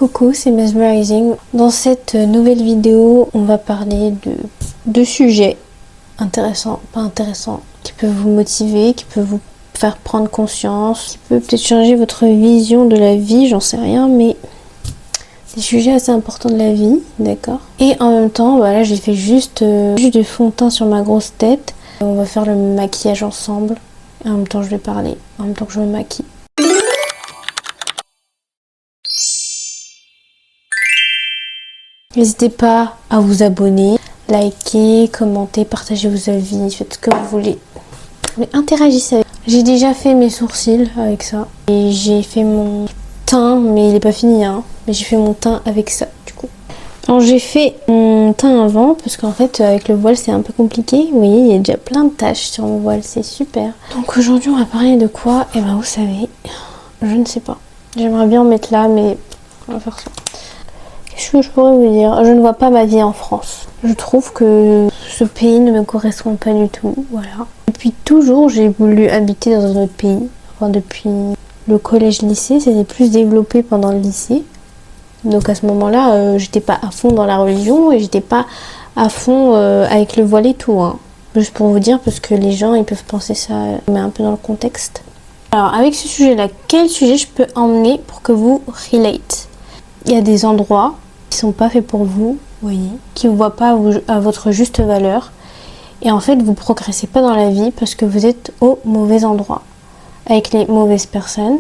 Coucou, c'est Mesmerizing. Dans cette nouvelle vidéo, on va parler de deux sujets intéressants, pas intéressants, qui peuvent vous motiver, qui peuvent vous faire prendre conscience, qui peuvent peut-être changer votre vision de la vie, j'en sais rien, mais des sujets assez importants de la vie, d'accord? Et en même temps, voilà, j'ai fait juste du fond de teint sur ma grosse tête. On va faire le maquillage ensemble. Et en même temps, je vais parler, en même temps que je me maquille. N'hésitez pas à vous abonner, liker, commenter, partager vos avis, faites ce que vous voulez. Mais interagissez avec. J'ai déjà fait mes sourcils avec ça. Et j'ai fait mon teint, mais il n'est pas fini, hein. Mais j'ai fait mon teint avec ça, du coup. Alors j'ai fait mon teint avant, parce qu'en fait, avec le voile, c'est un peu compliqué. Vous voyez, il y a déjà plein de taches sur mon voile, c'est super. Donc aujourd'hui, on va parler de quoi? Eh ben, vous savez, je ne sais pas. J'aimerais bien en mettre là, mais on va faire ça. Qu'est-ce que je pourrais vous dire? Je ne vois pas ma vie en France. Je trouve que ce pays ne me correspond pas du tout. Voilà. Depuis toujours, j'ai voulu habiter dans un autre pays. Enfin, depuis le collège-lycée, c'était plus développé pendant le lycée. Donc à ce moment-là, j'étais pas à fond dans la religion et j'étais pas à fond avec le voile et tout. Hein. Juste pour vous dire, parce que les gens, ils peuvent penser ça, mais un peu dans le contexte. Alors avec ce sujet-là, quel sujet je peux emmener pour que vous relate? Il y a des endroits qui sont pas faits pour vous, voyez, qui ne voient pas à votre juste valeur. Et en fait, vous progressez pas dans la vie parce que vous êtes au mauvais endroit, avec les mauvaises personnes,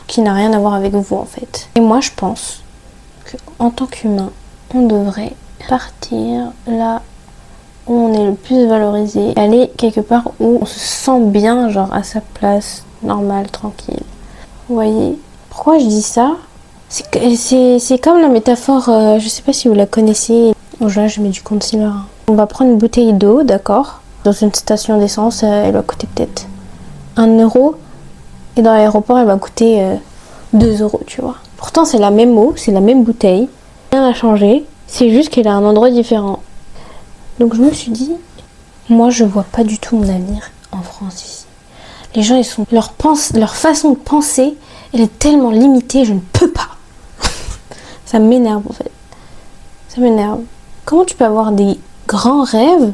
qui n'a rien à voir avec vous en fait. Et moi, je pense qu'en tant qu'humain, on devrait partir là où on est le plus valorisé, aller quelque part où on se sent bien, genre à sa place, normale, tranquille. Vous voyez, pourquoi je dis ça? C'est comme la métaphore, je sais pas si vous la connaissez. Bon, là, je mets du concealer. On va prendre une bouteille d'eau, d'accord? Dans une station d'essence, elle va coûter peut-être 1 euro. Et dans l'aéroport, elle va coûter 2 euros, tu vois. Pourtant, c'est la même eau, c'est la même bouteille. Rien n'a changé. C'est juste qu'elle a un endroit différent. Donc, je me suis dit, moi, je vois pas du tout mon avenir en France ici. Les gens, leur façon de penser, elle est tellement limitée, je ne peux pas. Ça m'énerve en fait. Ça m'énerve. Comment tu peux avoir des grands rêves,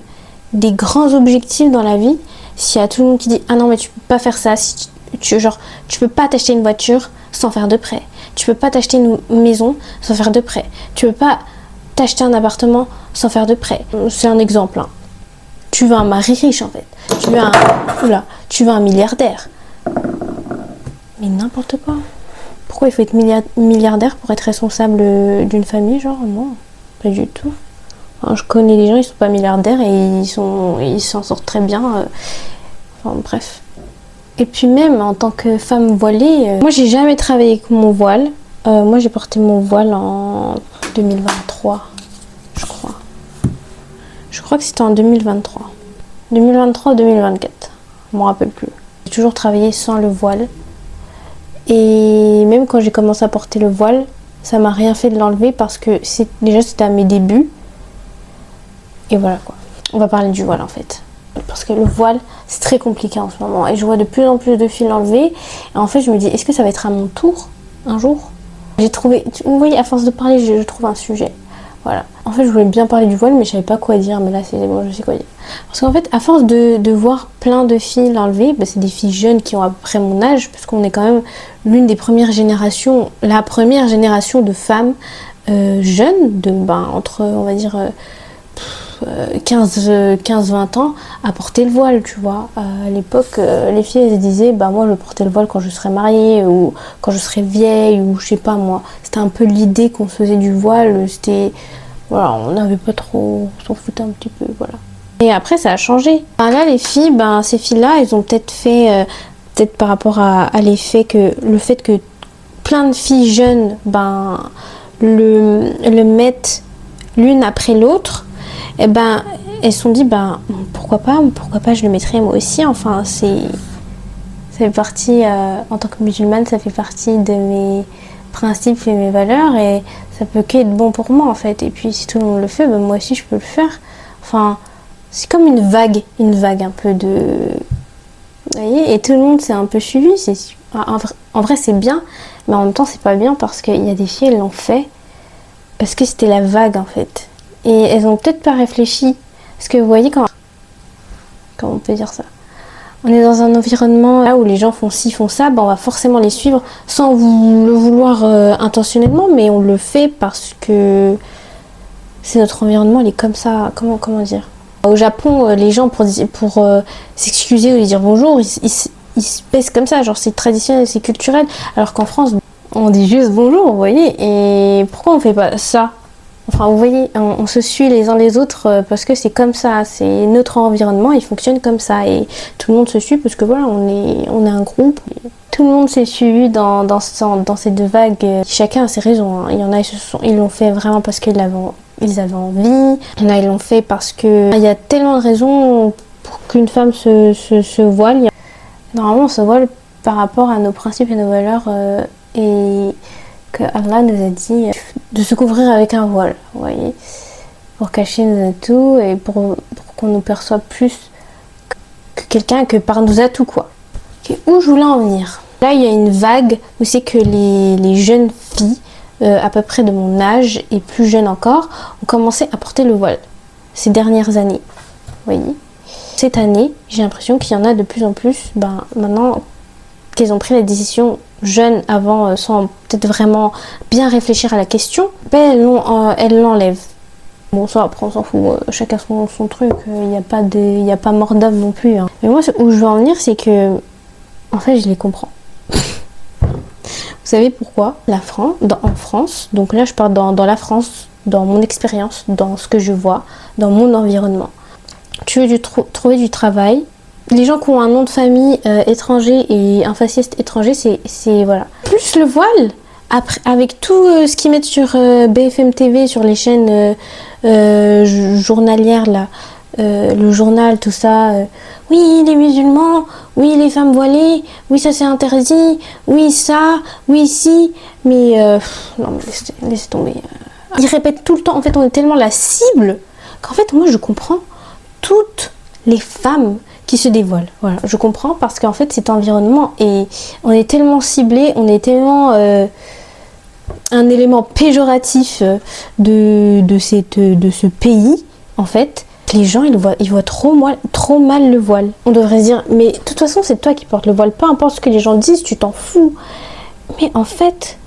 des grands objectifs dans la vie, s'il y a tout le monde qui dit ah non mais tu peux pas faire ça, si tu peux pas t'acheter une voiture sans faire de prêt. Tu peux pas t'acheter une maison sans faire de prêt. Tu peux pas t'acheter un appartement sans faire de prêt. C'est un exemple. Hein. Tu veux un mari riche en fait. Tu veux un milliardaire. Mais n'importe quoi. Pourquoi il faut être milliardaire pour être responsable d'une famille? Genre, non, pas du tout. Enfin, je connais des gens, ils sont pas milliardaires et ils s'en sortent très bien. Enfin, bref. Et puis même, en tant que femme voilée, moi, j'ai jamais travaillé avec mon voile. Moi, j'ai porté mon voile en 2023, je crois. Je crois que c'était en 2023. 2023 ou 2024, je m'en rappelle plus. J'ai toujours travaillé sans le voile. Et même quand j'ai commencé à porter le voile, ça m'a rien fait de l'enlever parce que déjà c'était à mes débuts. Et voilà quoi. On va parler du voile en fait. Parce que le voile, c'est très compliqué en ce moment. Et je vois de plus en plus de filles l'enlever. Et en fait, je me dis, est-ce que ça va être à mon tour un jour? J'ai trouvé, vous voyez, à force de parler, je trouve un sujet. Voilà. En fait, je voulais bien parler du voile, mais je savais pas quoi dire. Mais là, c'est bon, je sais quoi dire. Parce qu'en fait, à force de voir plein de filles l'enlever, c'est des filles jeunes qui ont à peu près mon âge, parce qu'on est quand même l'une des premières générations, la première génération de femmes jeunes, entre, on va dire, 15-20 ans, à porter le voile, tu vois. À l'époque, les filles, elles se disaient, moi, je vais porter le voile quand je serai mariée, ou quand je serai vieille, ou je sais pas, moi. C'était un peu l'idée qu'on se faisait du voile, c'était... Voilà, on n'avait pas trop... On s'en foutait un petit peu, voilà. Et après, ça a changé. Là, les filles, ces filles-là, elles ont peut-être fait... peut-être par rapport à le fait que plein de filles jeunes, le mettent l'une après l'autre, et elles se sont dit, pourquoi pas, je le mettrais moi aussi. Enfin, ça fait partie, en tant que musulmane, ça fait partie de mes principes et mes valeurs, et ça peut qu'être bon pour moi en fait. Et puis si tout le monde le fait, moi aussi je peux le faire. Enfin, c'est comme une vague un peu de... Vous voyez, et tout le monde s'est un peu suivi, c'est En vrai c'est bien, mais en même temps c'est pas bien parce qu'il y a des filles, elles l'ont fait parce que c'était la vague en fait. Et elles ont peut-être pas réfléchi. Parce que vous voyez comment on peut dire ça, on est dans un environnement là où les gens font ci, font ça, on va forcément les suivre sans le vouloir intentionnellement, mais on le fait parce que c'est notre environnement, il est comme ça. Comment dire? Au Japon, les gens pour s'excuser ou dire bonjour, ils se baissent comme ça, genre c'est traditionnel, c'est culturel, alors qu'en France, on dit juste bonjour, vous voyez, et pourquoi on fait pas ça? Enfin, vous voyez, on se suit les uns les autres parce que c'est comme ça, c'est notre environnement, il fonctionne comme ça, et tout le monde se suit parce que voilà, on est un groupe. Tout le monde s'est suivi dans ces deux vagues. Chacun a ses raisons, hein. Il y en a, ils l'ont fait vraiment parce qu'ils avaient envie. Il y en a, ils l'ont fait parce que il y a tellement de raisons pour qu'une femme se voile. Normalement, on se voile par rapport à nos principes et nos valeurs et que Allah nous a dit de se couvrir avec un voile, vous voyez, pour cacher nos atouts et pour qu'on nous perçoive plus que quelqu'un, que par nos atouts, quoi. Et où je voulais en venir? Là, il y a une vague où c'est que les jeunes filles, à peu près de mon âge et plus jeunes encore, ont commencé à porter le voile ces dernières années, vous voyez. Cette année, j'ai l'impression qu'il y en a de plus en plus, maintenant qu'ils ont pris la décision jeunes avant, sans peut-être vraiment bien réfléchir à la question, elles l'enlèvent. Bon, ça après on s'en fout, chacun son truc, il n'y a pas mort d'homme non plus, hein. Mais moi, où je veux en venir, c'est que, en fait, je les comprends. Vous savez pourquoi? En France, donc là je parle dans la France, dans mon expérience, dans ce que je vois, dans mon environnement. Tu veux trouver du travail. Les gens qui ont un nom de famille étranger et un faciès étranger, c'est voilà. Plus le voile, après, avec tout ce qu'ils mettent sur BFM TV, sur les chaînes journalières là, le journal, tout ça. Oui, les musulmans, oui, les femmes voilées, oui, ça c'est interdit, oui, ça, oui, si. Mais non, mais laissez tomber. Ils répètent tout le temps. En fait, on est tellement la cible qu'en fait, moi, je comprends toutes les femmes qui se dévoilent. Voilà, je comprends parce qu'en fait cet environnement et on est tellement ciblé, on est tellement un élément péjoratif de ce pays en fait. Les gens ils voient trop mal le voile. On devrait se dire mais de toute façon c'est toi qui portes le voile, peu importe ce que les gens disent, tu t'en fous. Mais en fait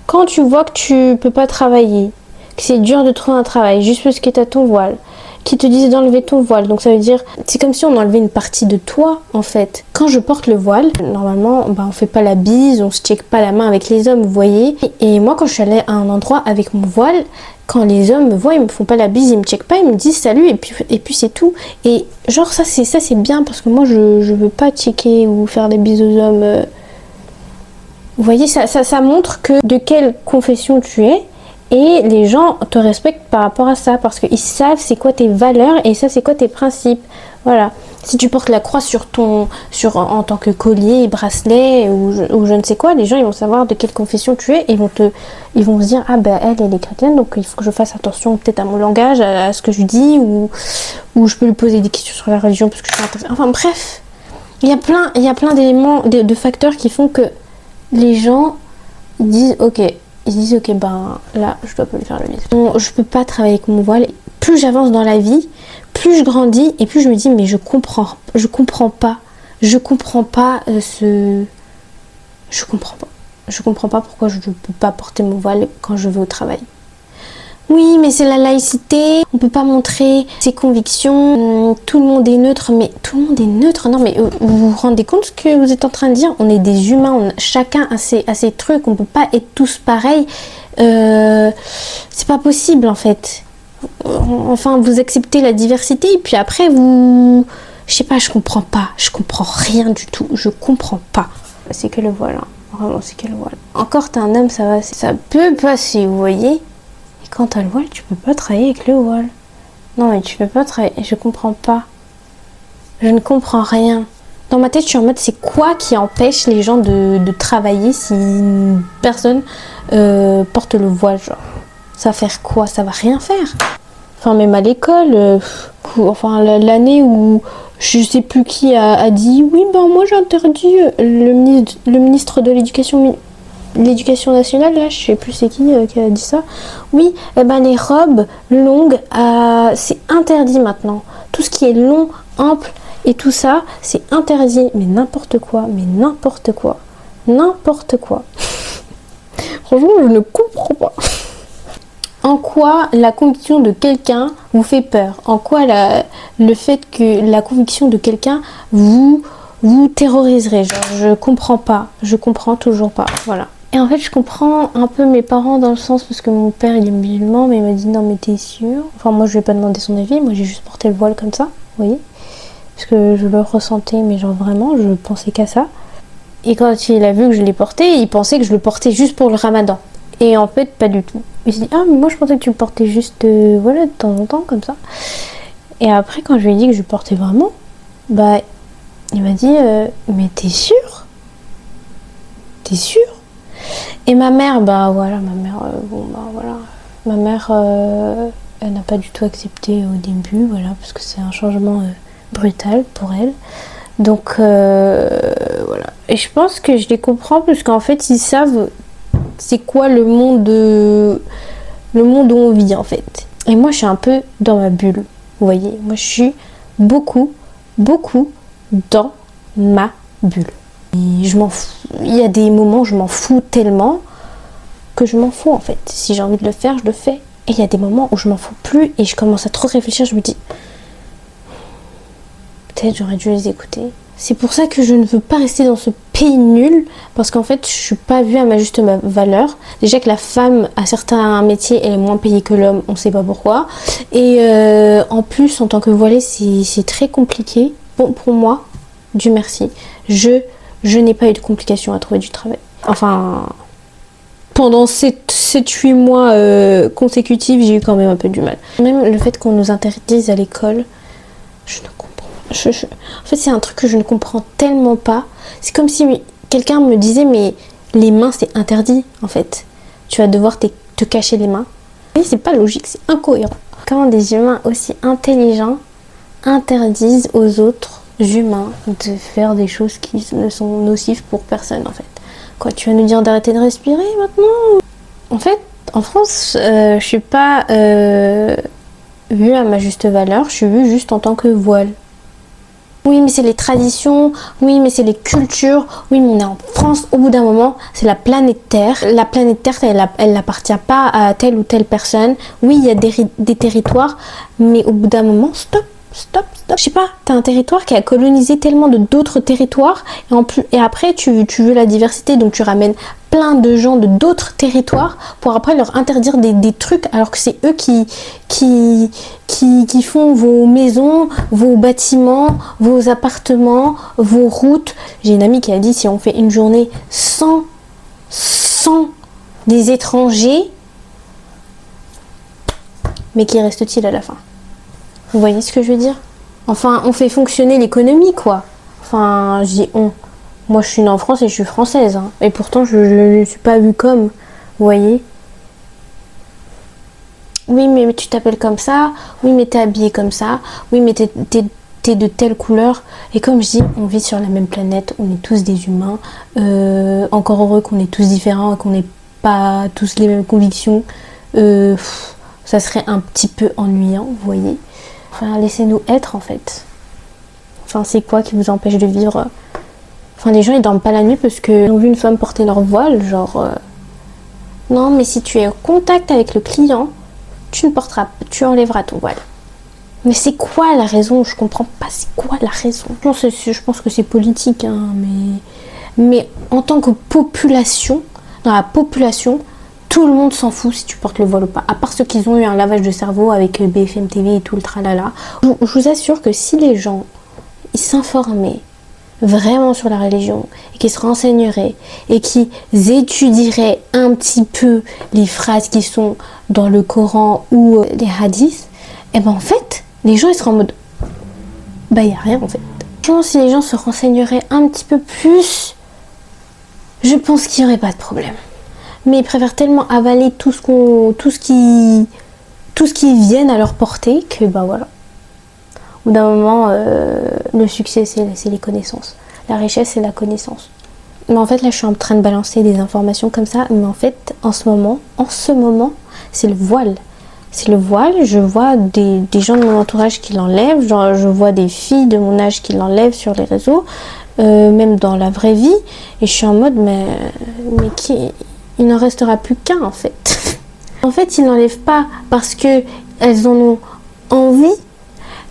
quand tu vois que tu peux pas travailler, que c'est dur de trouver un travail juste parce que tu as ton voile, qui te disent d'enlever ton voile, donc ça veut dire c'est comme si on enlevait une partie de toi en fait. Quand je porte le voile, normalement on fait pas la bise, on se check pas la main avec les hommes, vous voyez. Et moi quand je suis allée à un endroit avec mon voile, quand les hommes me voient, ils me font pas la bise, ils me checkent pas, ils me disent salut et puis c'est tout. Et genre ça c'est bien parce que moi je veux pas checker ou faire des bises aux hommes. Vous voyez, ça montre que de quelle confession tu es. Et les gens te respectent par rapport à ça parce qu'ils savent c'est quoi tes valeurs et ça c'est quoi tes principes. Voilà. Si tu portes la croix en tant que collier, bracelet ou je ne sais quoi, les gens ils vont savoir de quelle confession tu es et ils vont se dire ah ben elle est chrétienne donc il faut que je fasse attention peut-être à mon langage, à ce que je dis ou je peux lui poser des questions sur la religion parce que je suis intéressée. Enfin bref, il y a plein d'éléments, de facteurs qui font que les gens disent ok. Ils se disent ok là je dois pas lui faire le bise. Bon, je peux pas travailler avec mon voile. Plus j'avance dans la vie, plus je grandis et plus je me dis mais je comprends pas je comprends pas pourquoi je ne peux pas porter mon voile quand je vais au travail. Oui, mais c'est la laïcité, on peut pas montrer ses convictions, tout le monde est neutre, mais tout le monde est neutre, non mais vous vous rendez compte ce que vous êtes en train de dire? On est des humains, chacun a ses trucs, on peut pas être tous pareils, c'est pas possible en fait. Enfin, vous acceptez la diversité et puis après je sais pas, je comprends rien du tout, je comprends pas. C'est que le voile, hein. Vraiment c'est que le voile. Encore t'es un homme, ça va, ça peut passer, vous voyez. Quand t'as le voile, tu peux pas travailler avec le voile. Non mais tu peux pas travailler, je comprends pas. Je ne comprends rien. Dans ma tête, je suis en mode c'est quoi qui empêche les gens de travailler si une personne porte le voile, genre. Ça va faire quoi? Ça va rien faire. Enfin même à l'école, l'année où je sais plus qui a dit oui ben moi j'ai interdit le ministre de l'éducation nationale là, je sais plus c'est qui a dit ça. Oui, eh ben les robes longues c'est interdit maintenant. Tout ce qui est long, ample et tout ça, c'est interdit. Mais n'importe quoi, n'importe quoi. Franchement, je ne comprends pas. En quoi la conviction de quelqu'un vous fait peur? En quoi le fait que la conviction de quelqu'un vous terroriserait? Genre, je comprends pas. Je comprends toujours pas. Voilà. Et en fait, je comprends un peu mes parents dans le sens parce que mon père, il est musulman, mais il m'a dit non, mais t'es sûr? Enfin, moi, je lui ai pas demandé son avis. Moi, j'ai juste porté le voile comme ça, vous voyez? Parce que je le ressentais, mais genre vraiment, je pensais qu'à ça. Et quand il a vu que je l'ai porté, il pensait que je le portais juste pour le ramadan. Et en fait, pas du tout. Il s'est dit, ah, mais moi je pensais que tu le portais juste, voilà, de temps en temps, comme ça. Et après, quand je lui ai dit que je le portais vraiment, bah, il m'a dit, mais t'es sûre? T'es sûre? Et ma mère, bah voilà, ma mère, elle n'a pas du tout accepté au début, voilà, parce que c'est un changement brutal pour elle. Donc, voilà. Et je pense que je les comprends, parce qu'en fait, ils savent c'est quoi le monde où on vit en fait. Et moi je suis un peu dans ma bulle, vous voyez, moi je suis beaucoup dans ma bulle. Et je m'en fous. Il y a des moments où je m'en fous tellement que je m'en fous en fait. Si j'ai envie de le faire, je le fais. Et il y a des moments où je m'en fous plus et je commence à trop réfléchir, je me dis peut-être j'aurais dû les écouter. C'est pour ça que je ne veux pas rester dans ce pays nul, parce qu'en fait je suis pas vue à ma juste valeur. Déjà que la femme à certains métiers elle est moins payée que l'homme, on sait pas pourquoi. Et en plus en tant que voilée c'est très compliqué. Bon pour moi, Dieu merci, je n'ai pas eu de complications à trouver du travail. Enfin, pendant 7-8 mois consécutifs j'ai eu quand même un peu du mal. Même le fait qu'on nous interdise à l'école, je ne comprends. En fait, c'est un truc que je ne comprends tellement pas. C'est comme si quelqu'un me disait, mais les mains, c'est interdit, en fait. Tu vas devoir te cacher les mains. Mais c'est pas logique, c'est incohérent. Comment des humains aussi intelligents interdisent aux autres humains de faire des choses qui ne sont nocives pour personne, en fait. Quoi, tu vas nous dire d'arrêter de respirer, maintenant? En fait, en France, je suis pas vue à ma juste valeur. Je suis vue juste en tant que voile. Oui, mais c'est les traditions, oui, mais c'est les cultures, oui, mais on est en France, au bout d'un moment, c'est la planète Terre. La planète Terre, elle n'appartient pas à telle ou telle personne. Oui, il y a des territoires, mais au bout d'un moment, stop. Je sais pas, t'as un territoire qui a colonisé tellement d'autres territoires, et après, tu veux la diversité, donc tu ramènes plein de gens de d'autres territoires pour après leur interdire des trucs, alors que c'est eux qui font vos maisons, vos bâtiments, vos appartements, vos routes. J'ai une amie qui a dit, si on fait une journée sans des étrangers, mais qu'y reste-t-il à la fin? Vous voyez ce que je veux dire? Enfin, on fait fonctionner l'économie, quoi. Enfin, je dis on. Moi, je suis née en France et je suis française. Hein. Et pourtant, je ne suis pas vue comme. Vous voyez? Oui, mais tu t'appelles comme ça. Oui, mais t'es habillée comme ça. Oui, mais t'es de telle couleur. Et comme je dis, on vit sur la même planète. On est tous des humains. Encore heureux qu'on est tous différents et qu'on n'ait pas tous les mêmes convictions. Ça serait un petit peu ennuyant, vous voyez? Enfin, laissez-nous être en fait. Enfin, c'est quoi qui vous empêche de vivre? Enfin, les gens ils dorment pas la nuit parce qu'ils ont vu une femme porter leur voile, genre. Non, mais si tu es en contact avec le client, tu enlèveras ton voile. Mais c'est quoi la raison? Je comprends pas, c'est quoi la raison? Je pense que c'est politique, hein, mais en tant que population, dans la population, tout le monde s'en fout si tu portes le voile ou pas. À part ceux qui ont eu un lavage de cerveau avec BFM TV et tout le tralala. Je vous assure que si les gens ils s'informaient vraiment sur la religion et qu'ils se renseigneraient et qu'ils étudieraient un petit peu les phrases qui sont dans le Coran ou les hadiths, et ben en fait, les gens ils seraient en mode bah y a rien en fait. Franchement, si les gens se renseigneraient un petit peu plus, je pense qu'il n'y aurait pas de problème. Mais ils préfèrent tellement avaler tout ce qui vienne à leur portée que bah voilà. bout d'un moment, le succès, c'est les connaissances. La richesse, c'est la connaissance. Mais en fait, là, je suis en train de balancer des informations comme ça. Mais en fait, en ce moment, c'est le voile. C'est le voile. Je vois des gens de mon entourage qui l'enlèvent. Genre, je vois des filles de mon âge qui l'enlèvent sur les réseaux, même dans la vraie vie. Et je suis en mode, mais il n'en restera plus qu'un, en fait. En fait, ils n'enlèvent pas parce qu'elles en ont envie.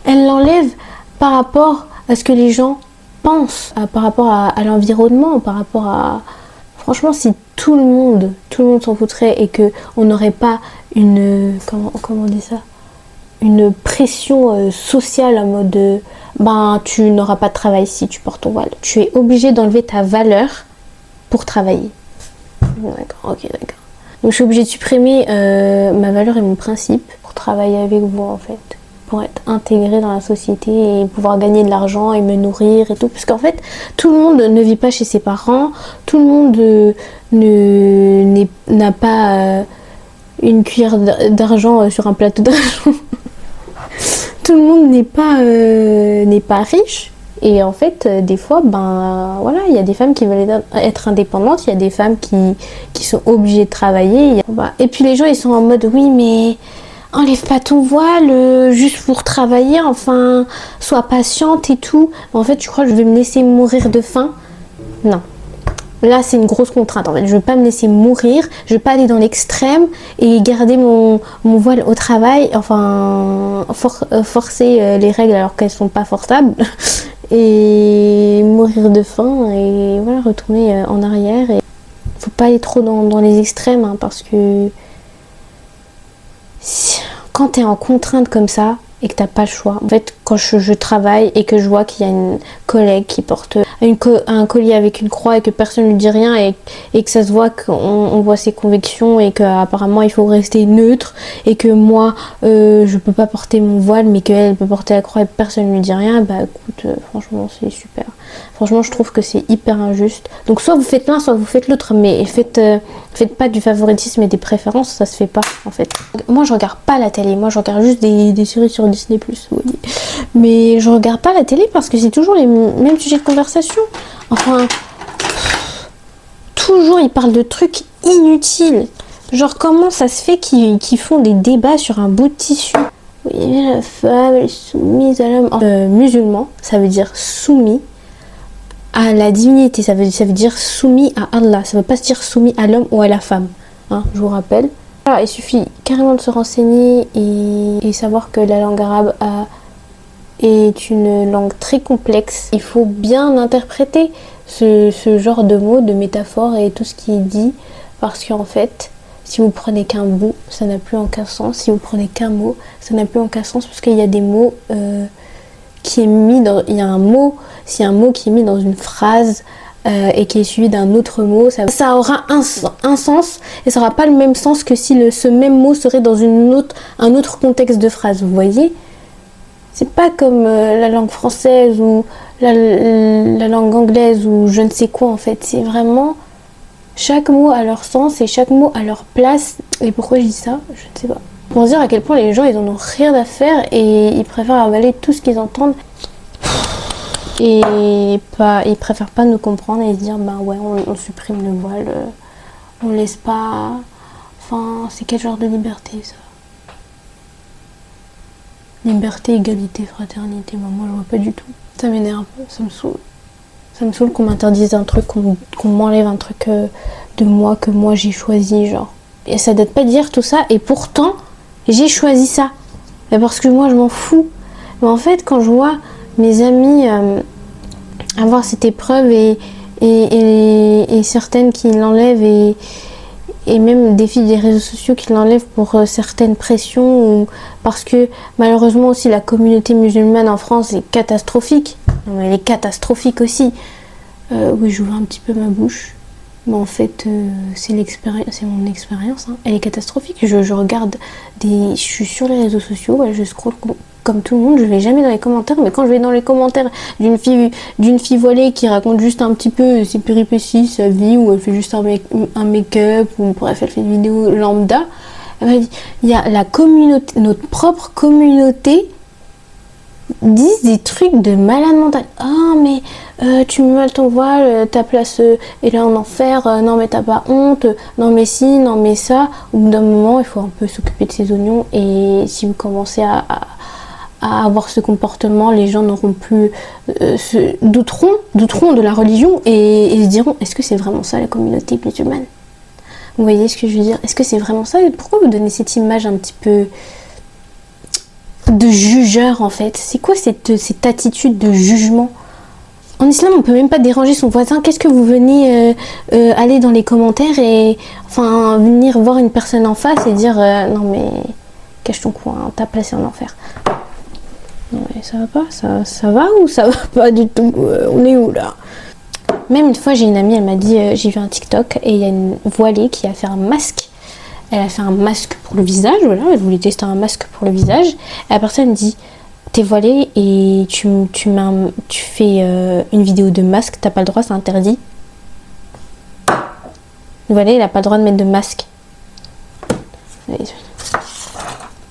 Elles l'enlèvent par rapport à ce que les gens pensent, par rapport à l'environnement, par rapport à... Franchement, si tout le monde s'en foutrait et qu'on n'aurait pas une... Comment on dit ça, une pression sociale en mode... ben, tu n'auras pas de travail si tu portes ton voile. Tu es obligé d'enlever ta valeur pour travailler. D'accord, ok, d'accord. Donc je suis obligée de supprimer ma valeur et mon principe pour travailler avec vous, en fait. Pour être intégrée dans la société et pouvoir gagner de l'argent et me nourrir et tout. Parce qu'en fait, tout le monde ne vit pas chez ses parents. Tout le monde n'a pas une cuillère d'argent sur un plateau d'argent. Tout le monde n'est pas riche. Et en fait, des fois, ben voilà, il y a des femmes qui veulent être indépendantes, il y a des femmes qui sont obligées de travailler. Et puis les gens, ils sont en mode, oui, mais enlève pas ton voile juste pour travailler, enfin, sois patiente et tout. En fait, tu crois que je vais me laisser mourir de faim? Non. Là, c'est une grosse contrainte. En fait, je veux pas me laisser mourir, je veux pas aller dans l'extrême et garder mon voile au travail, enfin, forcer les règles alors qu'elles sont pas forçables. Et mourir de faim et voilà, retourner en arrière. Et faut pas aller trop dans les extrêmes, hein, parce que quand tu es en contrainte comme ça et que t'as pas le choix. En fait, quand je travaille et que je vois qu'il y a une collègue qui porte un collier avec une croix et que personne ne lui dit rien et que ça se voit qu'on voit ses convictions et qu'apparemment il faut rester neutre et que moi je peux pas porter mon voile mais qu'elle peut porter la croix et personne ne lui dit rien, bah écoute, franchement c'est super. Franchement je trouve que c'est hyper injuste. Donc soit vous faites l'un, soit vous faites l'autre, mais faites pas du favoritisme et des préférences, ça se fait pas en fait. Moi je regarde pas la télé, moi je regarde juste des séries sur Disney+, oui. Mais je regarde pas la télé parce que c'est toujours les mêmes sujets de conversation. Enfin, toujours ils parlent de trucs inutiles. Genre comment ça se fait qu'ils font des débats sur un bout de tissu. Oui, mais la femme elle est soumise à l'homme. Musulman, ça veut dire soumis à la divinité, ça veut dire soumis à Allah. Ça veut pas se dire soumis à l'homme ou à la femme, hein, je vous rappelle. Alors, il suffit carrément de se renseigner et savoir que la langue arabe est une langue très complexe. Il faut bien interpréter ce genre de mots, de métaphores et tout ce qui est dit, parce qu'en fait, si vous prenez qu'un bout, ça n'a plus aucun sens. Si vous prenez qu'un mot, ça n'a plus aucun sens, parce qu'il y a des mots qui est mis dans... Il y a un mot, s'il y a un mot qui est mis dans une phrase et qui est suivi d'un autre mot, ça aura un sens et ça n'aura pas le même sens que si ce même mot serait dans un autre contexte de phrase, vous voyez? C'est pas comme la langue française ou la langue anglaise ou je ne sais quoi en fait. C'est vraiment chaque mot a leur sens et chaque mot a leur place. Et pourquoi je dis ça? Je ne sais pas. Pour dire à quel point les gens ils en ont rien à faire et ils préfèrent avaler tout ce qu'ils entendent. Et ils préfèrent pas nous comprendre et se dire bah ouais on supprime le voile, on laisse pas. Enfin c'est quel genre de liberté ça? Liberté, égalité, fraternité, bah, moi je vois pas du tout. Ça m'énerve, ça me saoule. Ça me saoule qu'on m'interdise un truc, qu'on m'enlève un truc de moi que moi j'ai choisi, genre. Et ça date pas de dire tout ça, et pourtant j'ai choisi ça. Mais parce que moi je m'en fous. Mais en fait quand je vois mes amis avoir cette épreuve et certaines qui l'enlèvent et même des filles des réseaux sociaux qui l'enlèvent pour certaines pressions ou parce que malheureusement aussi la communauté musulmane en France est catastrophique. Non, mais elle est catastrophique aussi. Oui, j'ouvre un petit peu ma bouche. Mais en fait, c'est mon expérience. Hein. Elle est catastrophique. Je regarde je suis sur les réseaux sociaux, voilà, je scrolle comme tout le monde, je vais jamais dans les commentaires, mais quand je vais dans les commentaires d'une fille voilée qui raconte juste un petit peu ses péripéties, sa vie, ou elle fait juste un make-up, ou bref, elle fait une vidéo lambda, il y a la communauté, notre propre communauté disent des trucs de malade mental. Ah, mais tu mets mal ton voile, ta place est là en enfer, non mais t'as pas honte, non mais si, non mais ça. Au bout d'un moment, il faut un peu s'occuper de ses oignons, et si vous commencez à avoir ce comportement, les gens n'auront plus douteront de la religion et se diront, est-ce que c'est vraiment ça la communauté musulmane? Vous voyez ce que je veux dire? Est-ce que c'est vraiment ça? Pourquoi vous donnez cette image un petit peu de jugeur en fait? C'est quoi cette attitude de jugement? En islam, on peut même pas déranger son voisin. Qu'est-ce que vous venez aller dans les commentaires et enfin venir voir une personne en face et dire non mais cache ton cou, hein, t'as placé en enfer. Non mais ça va pas, ça va ou ça va pas du tout? On est où là? Même une fois, j'ai une amie, elle m'a dit, j'ai vu un TikTok et il y a une voilée qui a fait un masque. Elle a fait un masque pour le visage, voilà, elle voulait tester un masque pour le visage. Et la personne dit, t'es voilée et tu fais une vidéo de masque, t'as pas le droit, c'est interdit. Une voilée, elle a pas le droit de mettre de masque.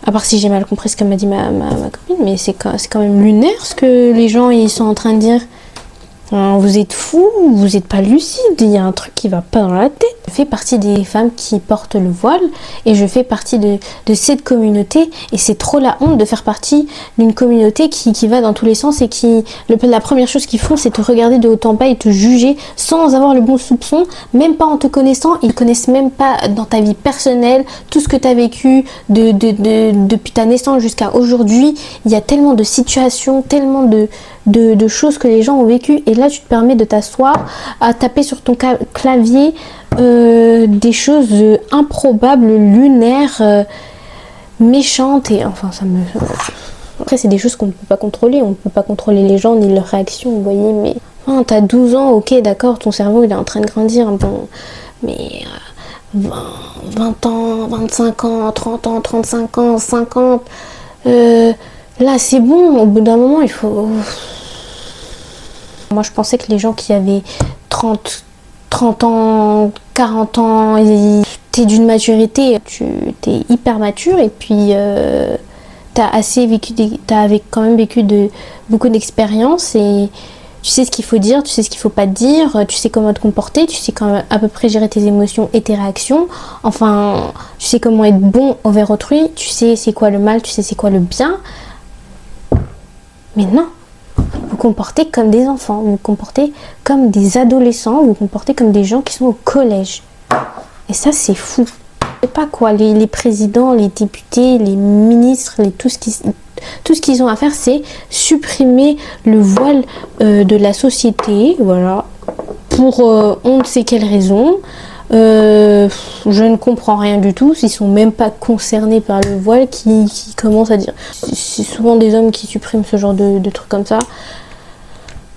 À part si j'ai mal compris ce que m'a dit ma copine, mais c'est quand même lunaire ce que les gens ils sont en train de dire. Vous êtes fous, vous n'êtes pas lucide, il y a un truc qui va pas dans la tête. Je fais partie des femmes qui portent le voile et je fais partie de cette communauté, et c'est trop la honte de faire partie d'une communauté qui va dans tous les sens et la première chose qu'ils font c'est te regarder de haut en bas et te juger sans avoir le bon soupçon, même pas en te connaissant. Ils connaissent même pas dans ta vie personnelle tout ce que tu as vécu depuis ta naissance jusqu'à aujourd'hui. Il y a tellement de situations, tellement de choses que les gens ont vécues, et là tu te permets de t'asseoir à taper sur ton clavier des choses improbables, lunaires, méchantes, et enfin ça me... Après c'est des choses qu'on ne peut pas contrôler, on ne peut pas contrôler les gens ni leurs réactions, vous voyez, mais enfin, t'as 12 ans, ok d'accord, ton cerveau il est en train de grandir, bon, mais 20 ans, 25 ans, 30 ans, 35 ans, 50, là c'est bon, au bout d'un moment il faut... Moi je pensais que les gens qui avaient 30 ans, 40 ans, t'es d'une maturité, tu t'es hyper mature, et puis t'as quand même vécu beaucoup d'expériences, et tu sais ce qu'il faut dire, tu sais ce qu'il faut pas dire, tu sais comment te comporter, tu sais quand même à peu près gérer tes émotions et tes réactions, enfin tu sais comment être bon envers autrui, tu sais c'est quoi le mal, tu sais c'est quoi le bien. Mais non, vous comportez comme des enfants, vous vous comportez comme des adolescents, vous vous comportez comme des gens qui sont au collège. Et ça, c'est fou. Je sais pas quoi, les présidents, les députés, les ministres, tout ce qu'ils ont à faire, c'est supprimer le voile de la société, voilà, pour on ne sait quelle raison. Je ne comprends rien du tout, s'ils sont même pas concernés par le voile, qui commencent à dire. C'est souvent des hommes qui suppriment ce genre de trucs comme ça,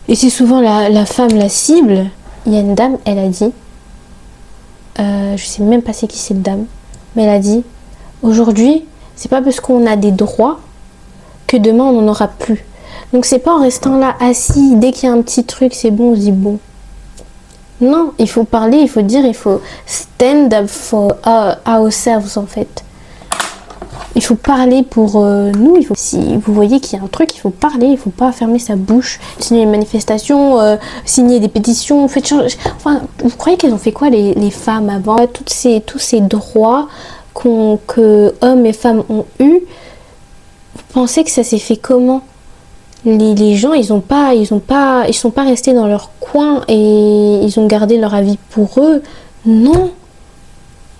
et c'est souvent la femme la cible. Il y a une dame, elle a dit, je sais même pas c'est qui cette dame, mais elle a dit, aujourd'hui c'est pas parce qu'on a des droits que demain on n'en aura plus. Donc c'est pas en restant là assis, dès qu'il y a un petit truc c'est bon, on se dit bon. Non, il faut parler, il faut dire, il faut stand up for ourselves en fait. Il faut parler pour nous. Si vous voyez qu'il y a un truc, il faut parler, il faut pas fermer sa bouche. Signer une manifestation, signer des pétitions, faites changer. Enfin, vous croyez qu'elles ont fait quoi les femmes avant? Tous ces droits que hommes et femmes ont eu. Vous pensez que ça s'est fait comment? Les gens, ils sont pas restés dans leur coin et ils ont gardé leur avis pour eux. Non,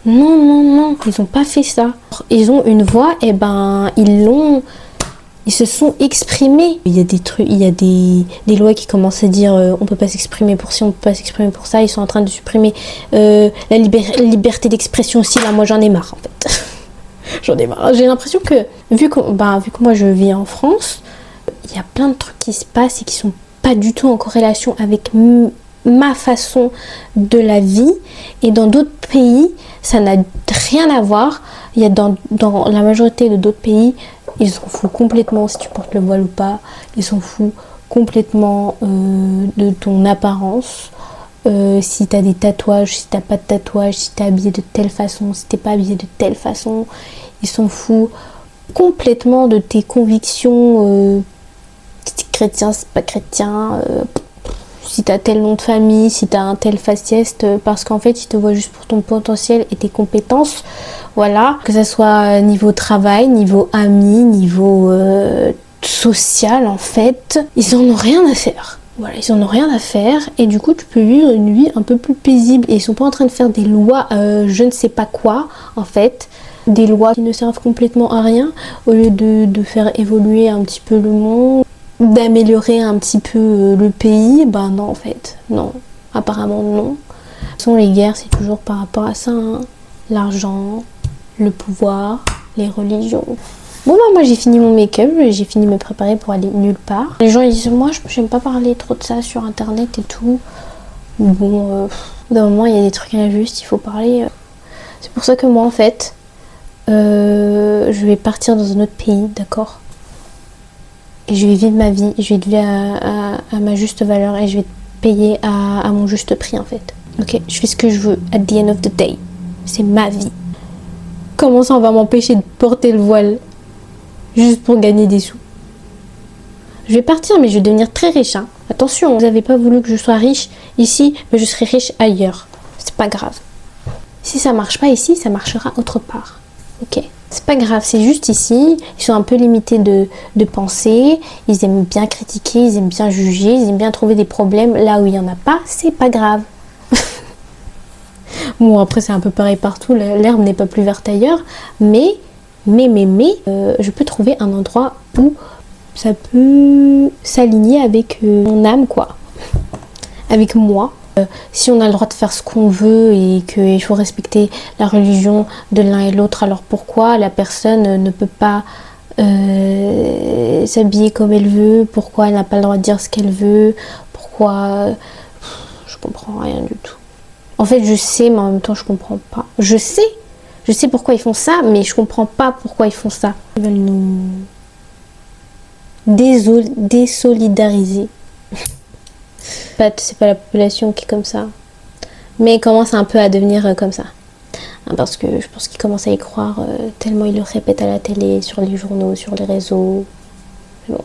ils n'ont pas fait ça. Ils ont une voix, et ben ils se sont exprimés. Il y a des trucs, il y a des lois qui commencent à dire on peut pas s'exprimer pour ci, on peut pas s'exprimer pour ça. Ils sont en train de supprimer la liberté d'expression aussi. Là, moi j'en ai marre en fait. J'en ai marre. J'ai l'impression que vu que moi je vis en France, il y a plein de trucs qui se passent et qui sont pas du tout en corrélation avec ma façon de la vie, et dans d'autres pays ça n'a rien à voir. Il y a dans la majorité de d'autres pays, ils s'en foutent complètement si tu portes le voile ou pas, ils s'en foutent complètement de ton apparence, si t'as des tatouages, si t'as pas de tatouages, si t'es habillé de telle façon, si t'es pas habillé de telle façon, ils s'en foutent complètement de tes convictions chrétien, c'est pas chrétien, si t'as tel nom de famille, si t'as un tel faciès, parce qu'en fait, ils te voient juste pour ton potentiel et tes compétences. Voilà, que ça soit niveau travail, niveau amis, niveau social, en fait, ils en ont rien à faire. Voilà, ils en ont rien à faire et du coup tu peux vivre une vie un peu plus paisible et ils sont pas en train de faire des lois je ne sais pas quoi en fait, des lois qui ne servent complètement à rien au lieu de faire évoluer un petit peu le monde, d'améliorer un petit peu le pays. Bah non en fait, non, apparemment non. De toute façon les guerres c'est toujours par rapport à ça, hein. L'argent, le pouvoir, les religions. Bon bah moi j'ai fini mon make-up, j'ai fini de me préparer pour aller nulle part. Les gens ils disent moi j'aime pas parler trop de ça sur internet et tout. Bon, d'un moment il y a des trucs injustes, il faut parler. C'est pour ça que moi en fait, je vais partir dans un autre pays, d'accord? Et je vais vivre ma vie, je vais vivre à ma juste valeur et je vais payer à mon juste prix en fait. Ok, je fais ce que je veux, at the end of the day. C'est ma vie. Comment ça on va m'empêcher de porter le voile? Juste pour gagner des sous. Je vais partir, mais je vais devenir très riche. Hein. Attention, vous n'avez pas voulu que je sois riche ici, mais je serai riche ailleurs. C'est pas grave. Si ça marche pas ici, ça marchera autre part. Ok. C'est pas grave, c'est juste ici. Ils sont un peu limités de pensée. Ils aiment bien critiquer, ils aiment bien juger, ils aiment bien trouver des problèmes là où il y en a pas. C'est pas grave. Bon, après, c'est un peu pareil partout. L'herbe n'est pas plus verte ailleurs, mais je peux trouver un endroit où ça peut s'aligner avec mon âme, quoi. Avec moi. Si on a le droit de faire ce qu'on veut et qu'il faut respecter la religion de l'un et l'autre, alors pourquoi la personne ne peut pas s'habiller comme elle veut? Pourquoi elle n'a pas le droit de dire ce qu'elle veut? Pourquoi... Je comprends rien du tout. En fait, je sais, mais en même temps, je comprends pas. Je sais pourquoi ils font ça, mais je comprends pas pourquoi ils font ça. Ils veulent nous désolidariser. C'est pas la population qui est comme ça, mais il commence un peu à devenir comme ça. Parce que je pense qu'ils commencent à y croire tellement ils le répètent à la télé, sur les journaux, sur les réseaux. Mais bon.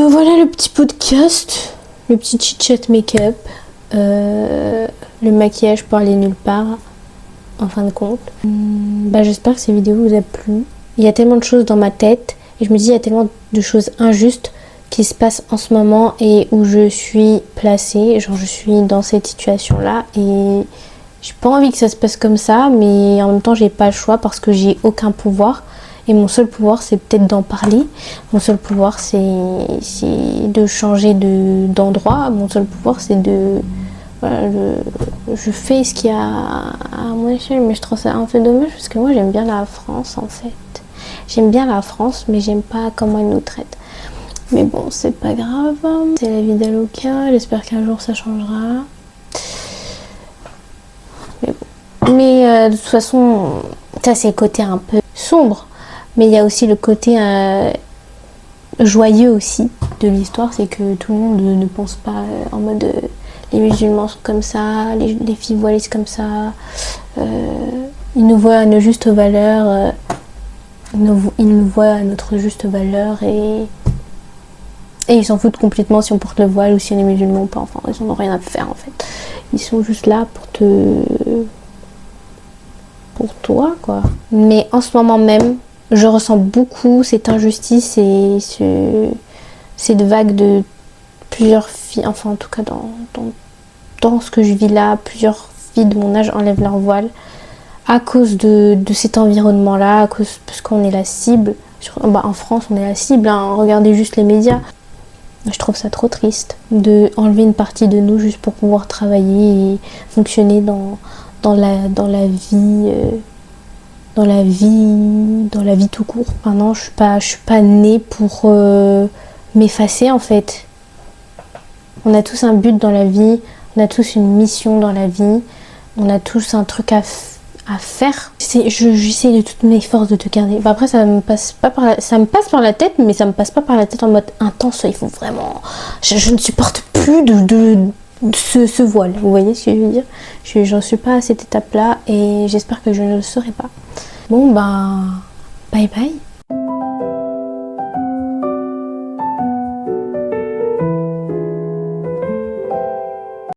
Voilà le petit podcast, le petit chit-chat make-up, le maquillage pour aller nulle part. En fin de compte, j'espère que ces vidéos vous a plu. Il y a tellement de choses dans ma tête et je me dis il y a tellement de choses injustes qui se passent en ce moment et où je suis placée, genre je suis dans cette situation là et j'ai pas envie que ça se passe comme ça, mais en même temps j'ai pas le choix parce que j'ai aucun pouvoir et mon seul pouvoir c'est peut-être d'en parler, mon seul pouvoir c'est de changer d'endroit, mon seul pouvoir c'est de... Voilà, je fais ce qu'il y a à mon échelle, mais je trouve ça un peu dommage parce que moi j'aime bien la France en fait. J'aime bien la France, mais j'aime pas comment elle nous traite. Mais bon, c'est pas grave. C'est la vie d'Aloca, j'espère qu'un jour ça changera. Mais de toute façon, ça c'est le côté un peu sombre. Mais il y a aussi le côté joyeux aussi de l'histoire, c'est que tout le monde ne pense pas en mode... les musulmans sont comme ça, les filles voilées sont comme ça. Ils nous voient à nos justes valeurs. Ils nous voient à notre juste valeur et ils s'en foutent complètement si on porte le voile ou si on est musulman ou pas. Enfin, ils n'en ont rien à faire en fait. Ils sont juste là pour toi, quoi. Mais en ce moment même, je ressens beaucoup cette injustice et cette vague de plusieurs filles, enfin en tout cas dans ce que je vis là, plusieurs filles de mon âge enlèvent leur voile à cause de cet environnement là, parce qu'on est la cible. En France on est la cible, hein. Regardez juste les médias. Je trouve ça trop triste de enlever une partie de nous juste pour pouvoir travailler et fonctionner dans la vie tout court. Enfin non, je suis pas née pour m'effacer en fait. On a tous un but dans la vie, on a tous une mission dans la vie, on a tous un truc à faire. J'essaie de toutes mes forces de te garder. Après ça me passe par la tête, mais ça me passe pas par la tête en mode intense. Il faut vraiment... Je ne supporte plus de ce voile. Vous voyez ce que je veux dire? J'en suis pas à cette étape là et j'espère que je ne le serai pas. Bon bye bye.